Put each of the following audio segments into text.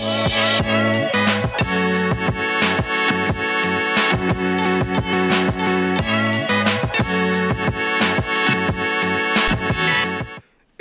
Et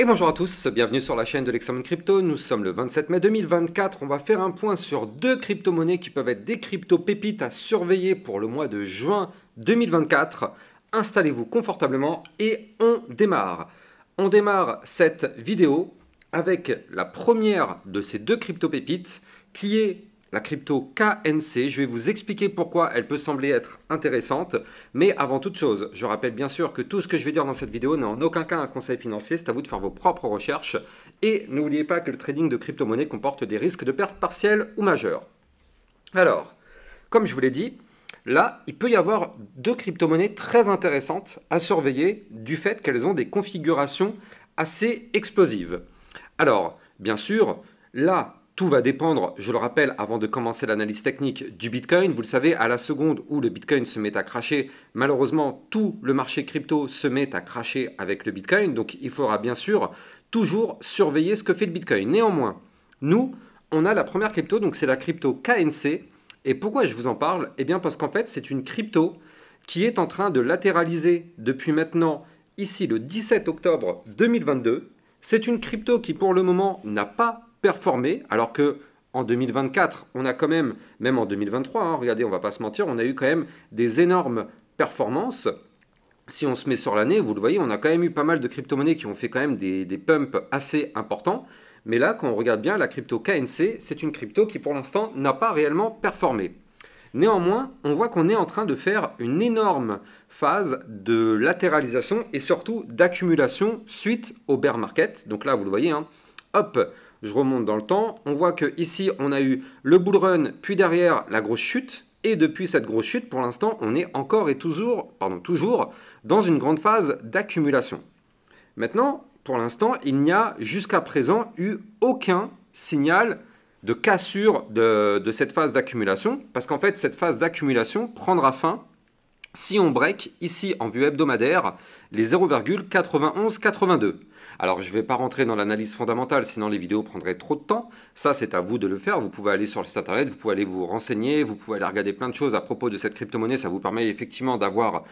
bonjour à tous, bienvenue sur la chaîne de l'Examen Crypto. Nous sommes le 27 mai 2024. On va faire un point sur deux crypto-monnaies qui peuvent être des crypto-pépites à surveiller pour le mois de juin 2024. Installez-vous confortablement et on démarre. On démarre cette vidéo avec la première de ces deux crypto-pépites qui est la crypto KNC. Je vais vous expliquer pourquoi elle peut sembler être intéressante. Mais avant toute chose, je rappelle bien sûr que tout ce que je vais dire dans cette vidéo n'est en aucun cas un conseil financier. C'est à vous de faire vos propres recherches. Et n'oubliez pas que le trading de crypto-monnaie comporte des risques de perte partielle ou majeure. Alors, comme je vous l'ai dit, là, il peut y avoir deux crypto-monnaies très intéressantes à surveiller du fait qu'elles ont des configurations assez explosives. Alors, bien sûr, là, tout va dépendre, je le rappelle, avant de commencer l'analyse technique du Bitcoin. Vous le savez, à la seconde où le Bitcoin se met à crasher, malheureusement, tout le marché crypto se met à crasher avec le Bitcoin. Donc, il faudra bien sûr toujours surveiller ce que fait le Bitcoin. Néanmoins, nous, on a la première crypto, donc c'est la crypto KNC. Et pourquoi je vous en parle? Eh bien, parce qu'en fait, c'est une crypto qui est en train de latéraliser depuis maintenant, ici, le 17 octobre 2022. C'est une crypto qui, pour le moment, n'a pas performé, alors que en 2024, on a quand même en 2023, regardez, on va pas se mentir, on a eu quand même des énormes performances. Si on se met sur l'année, vous le voyez, on a quand même eu pas mal de crypto-monnaies qui ont fait quand même des pumps assez importants. Mais là, quand on regarde bien, la crypto KNC, c'est une crypto qui pour l'instant n'a pas réellement performé. Néanmoins, on voit qu'on est en train de faire une énorme phase de latéralisation et surtout d'accumulation suite au bear market. Donc là, vous le voyez, hop, je remonte dans le temps. On voit qu'ici, on a eu le bull run, puis derrière la grosse chute. Et depuis cette grosse chute, pour l'instant, on est encore et toujours dans une grande phase d'accumulation. Maintenant, pour l'instant, il n'y a jusqu'à présent eu aucun signal de cassure de cette phase d'accumulation, parce qu'en fait, cette phase d'accumulation prendra fin si on break ici en vue hebdomadaire les 0,9182. Alors, je ne vais pas rentrer dans l'analyse fondamentale, sinon les vidéos prendraient trop de temps. Ça, c'est à vous de le faire. Vous pouvez aller sur le site internet, vous pouvez aller vous renseigner, vous pouvez aller regarder plein de choses à propos de cette crypto-monnaie. Ça vous permet effectivement d'avoir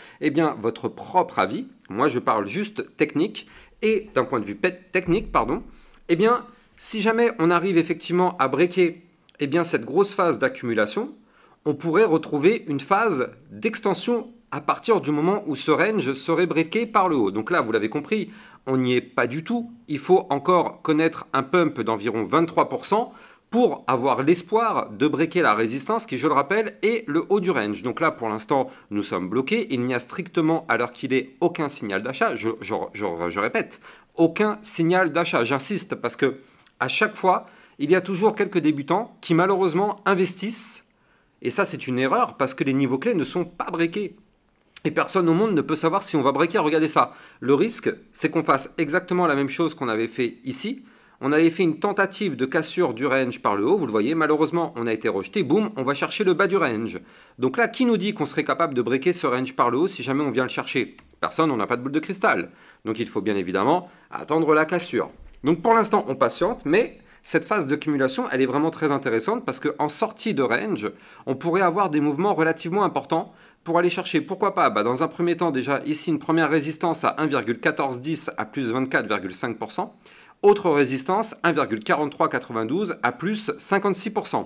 votre propre avis. Moi, je parle juste technique. Et d'un point de vue technique, si jamais on arrive effectivement à breaker cette grosse phase d'accumulation, on pourrait retrouver une phase d'extension à partir du moment où ce range serait breaké par le haut. Donc là, vous l'avez compris, on n'y est pas du tout. Il faut encore connaître un pump d'environ 23% pour avoir l'espoir de breaker la résistance qui, je le rappelle, est le haut du range. Donc là, pour l'instant, nous sommes bloqués. Il n'y a strictement, à l'heure qu'il est, aucun signal d'achat. Je répète, aucun signal d'achat. J'insiste parce que à chaque fois, il y a toujours quelques débutants qui malheureusement investissent. Et ça, c'est une erreur parce que les niveaux clés ne sont pas breakés. Et personne au monde ne peut savoir si on va breaker. Regardez ça. Le risque, c'est qu'on fasse exactement la même chose qu'on avait fait ici. On avait fait une tentative de cassure du range par le haut. Vous le voyez, malheureusement, on a été rejeté. Boum, on va chercher le bas du range. Donc là, qui nous dit qu'on serait capable de breaker ce range par le haut si jamais on vient le chercher? Personne, on n'a pas de boule de cristal. Donc il faut bien évidemment attendre la cassure. Donc pour l'instant, on patiente, mais cette phase d'accumulation, elle est vraiment très intéressante parce qu'en sortie de range, on pourrait avoir des mouvements relativement importants pour aller chercher, pourquoi pas, dans un premier temps déjà ici une première résistance à 1,1410 à plus 24,5%, autre résistance 1,4392 à plus 56%.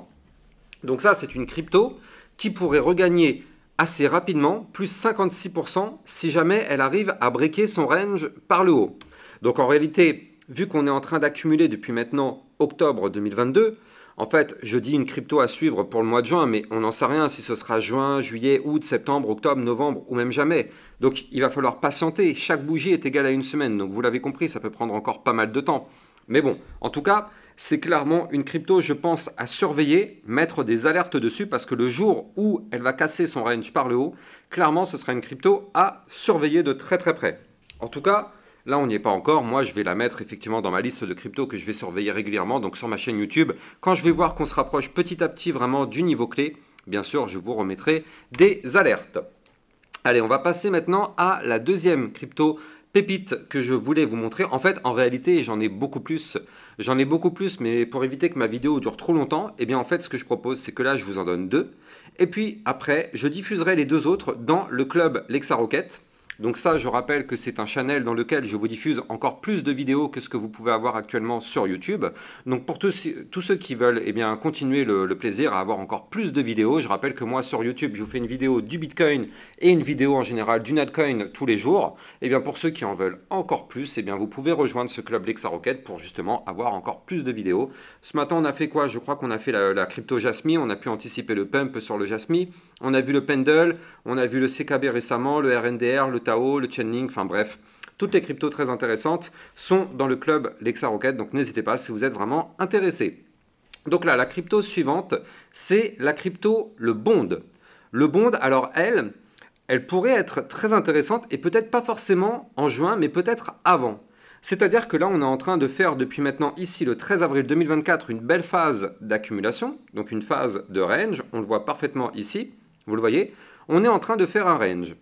Donc ça, c'est une crypto qui pourrait regagner assez rapidement plus 56% si jamais elle arrive à breaker son range par le haut. Donc en réalité, vu qu'on est en train d'accumuler depuis maintenant octobre 2022, en fait, je dis une crypto à suivre pour le mois de juin, mais on n'en sait rien si ce sera juin, juillet, août, septembre, octobre, novembre ou même jamais. Donc, il va falloir patienter. Chaque bougie est égale à une semaine. Donc, vous l'avez compris, ça peut prendre encore pas mal de temps. Mais bon, en tout cas, c'est clairement une crypto, je pense, à surveiller, mettre des alertes dessus parce que le jour où elle va casser son range par le haut, clairement, ce sera une crypto à surveiller de très très près. En tout cas, là, on n'y est pas encore. Moi, je vais la mettre effectivement dans ma liste de cryptos que je vais surveiller régulièrement, donc sur ma chaîne YouTube. Quand je vais voir qu'on se rapproche petit à petit vraiment du niveau clé, bien sûr, je vous remettrai des alertes. Allez, on va passer maintenant à la deuxième crypto pépite que je voulais vous montrer. En fait, en réalité, j'en ai beaucoup plus. J'en ai beaucoup plus, mais pour éviter que ma vidéo dure trop longtemps, eh bien en fait, ce que je propose, c'est que là, je vous en donne 2. Et puis après, je diffuserai les 2 autres dans le club Lexa Rocket. Donc ça, je rappelle que c'est un channel dans lequel je vous diffuse encore plus de vidéos que ce que vous pouvez avoir actuellement sur YouTube. Donc pour tous ceux qui veulent eh bien, continuer le plaisir à avoir encore plus de vidéos, je rappelle que moi sur YouTube, je vous fais une vidéo du Bitcoin et une vidéo en général du Netcoin tous les jours. Et bien pour ceux qui en veulent encore plus, eh bien vous pouvez rejoindre ce club Lexa Rocket pour justement avoir encore plus de vidéos. Ce matin, on a fait quoi? Je crois qu'on a fait la crypto Jasmy, on a pu anticiper le pump sur le Jasmy, on a vu le Pendle, on a vu le CKB récemment, le RNDR, le Tao, le Chainlink, enfin bref, toutes les cryptos très intéressantes sont dans le club Lexa Rocket, donc n'hésitez pas si vous êtes vraiment intéressé. Donc là, la crypto suivante, c'est la crypto, le Bond. Le Bond, alors elle pourrait être très intéressante et peut-être pas forcément en juin, mais peut-être avant. C'est-à-dire que là, on est en train de faire depuis maintenant, ici, le 13 avril 2024, une belle phase d'accumulation, donc une phase de range, on le voit parfaitement ici, vous le voyez, on est en train de faire un range.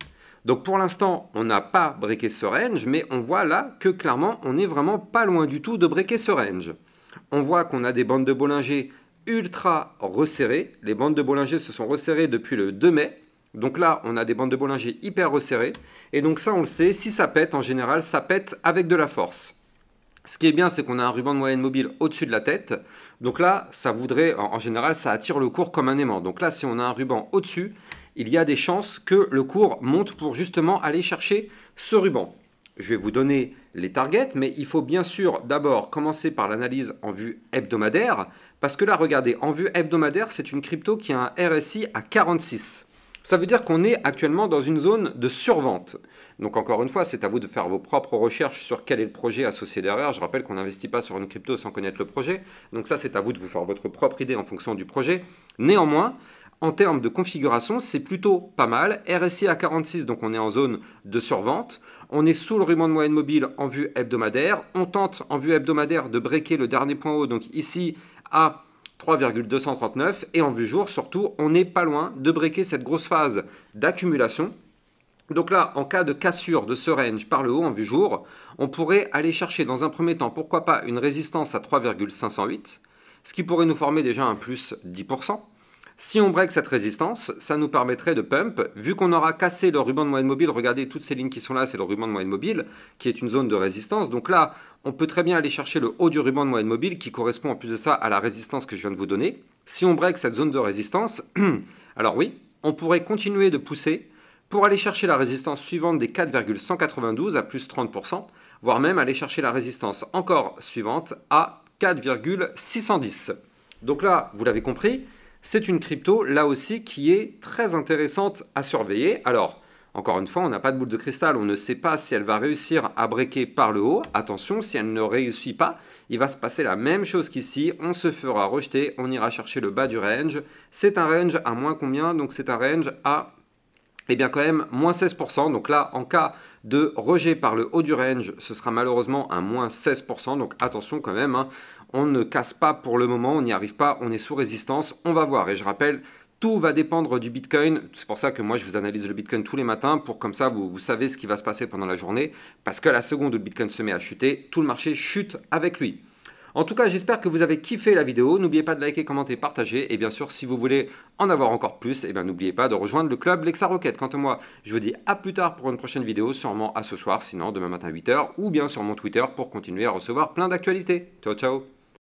Donc pour l'instant, on n'a pas breaké ce range, mais on voit là que clairement, on n'est vraiment pas loin du tout de breaker ce range. On voit qu'on a des bandes de Bollinger ultra resserrées. Les bandes de Bollinger se sont resserrées depuis le 2 mai. Donc là, on a des bandes de Bollinger hyper resserrées. Et donc ça, on le sait, si ça pète, en général, ça pète avec de la force. Ce qui est bien, c'est qu'on a un ruban de moyenne mobile au-dessus de la tête. Donc là, ça voudrait, en général, ça attire le cours comme un aimant. Donc là, si on a un ruban au-dessus, il y a des chances que le cours monte pour justement aller chercher ce ruban. Je vais vous donner les targets, mais il faut bien sûr d'abord commencer par l'analyse en vue hebdomadaire, parce que là, regardez, en vue hebdomadaire, c'est une crypto qui a un RSI à 46. Ça veut dire qu'on est actuellement dans une zone de survente. Donc encore une fois, c'est à vous de faire vos propres recherches sur quel est le projet associé derrière. Je rappelle qu'on n'investit pas sur une crypto sans connaître le projet. Donc ça, c'est à vous de vous faire votre propre idée en fonction du projet. Néanmoins, en termes de configuration, c'est plutôt pas mal. RSI à 46, donc on est en zone de survente. On est sous le ruban de moyenne mobile en vue hebdomadaire. On tente en vue hebdomadaire de breaker le dernier point haut, donc ici à 3,239. Et en vue jour, surtout, on n'est pas loin de breaker cette grosse phase d'accumulation. Donc là, en cas de cassure de ce range par le haut en vue jour, on pourrait aller chercher dans un premier temps, pourquoi pas, une résistance à 3,508, ce qui pourrait nous former déjà un plus 10%. Si on break cette résistance, ça nous permettrait de pump. Vu qu'on aura cassé le ruban de moyenne mobile, regardez toutes ces lignes qui sont là, c'est le ruban de moyenne mobile, qui est une zone de résistance. Donc là, on peut très bien aller chercher le haut du ruban de moyenne mobile, qui correspond en plus de ça à la résistance que je viens de vous donner. Si on break cette zone de résistance, alors oui, on pourrait continuer de pousser pour aller chercher la résistance suivante des 4,192 à plus 30%, voire même aller chercher la résistance encore suivante à 4,610. Donc là, vous l'avez compris, c'est une crypto, là aussi, qui est très intéressante à surveiller. Alors, encore une fois, on n'a pas de boule de cristal, on ne sait pas si elle va réussir à breaker par le haut. Attention, si elle ne réussit pas, il va se passer la même chose qu'ici. On se fera rejeter, on ira chercher le bas du range. C'est un range à moins combien? Donc c'est un range à, eh bien quand même, moins 16%. Donc là, en cas de rejet par le haut du range, ce sera malheureusement un moins 16%. Donc attention quand même, hein. On ne casse pas pour le moment, on n'y arrive pas, on est sous résistance, on va voir. Et je rappelle, tout va dépendre du Bitcoin. C'est pour ça que moi, je vous analyse le Bitcoin tous les matins pour comme ça, vous savez ce qui va se passer pendant la journée. Parce que la seconde où le Bitcoin se met à chuter, tout le marché chute avec lui. En tout cas, j'espère que vous avez kiffé la vidéo. N'oubliez pas de liker, commenter, partager. Et bien sûr, si vous voulez en avoir encore plus, eh bien n'oubliez pas de rejoindre le club Lexa Rocket. Quant à moi, je vous dis à plus tard pour une prochaine vidéo, sûrement à ce soir, sinon demain matin à 8 h, ou bien sur mon Twitter pour continuer à recevoir plein d'actualités. Ciao, ciao!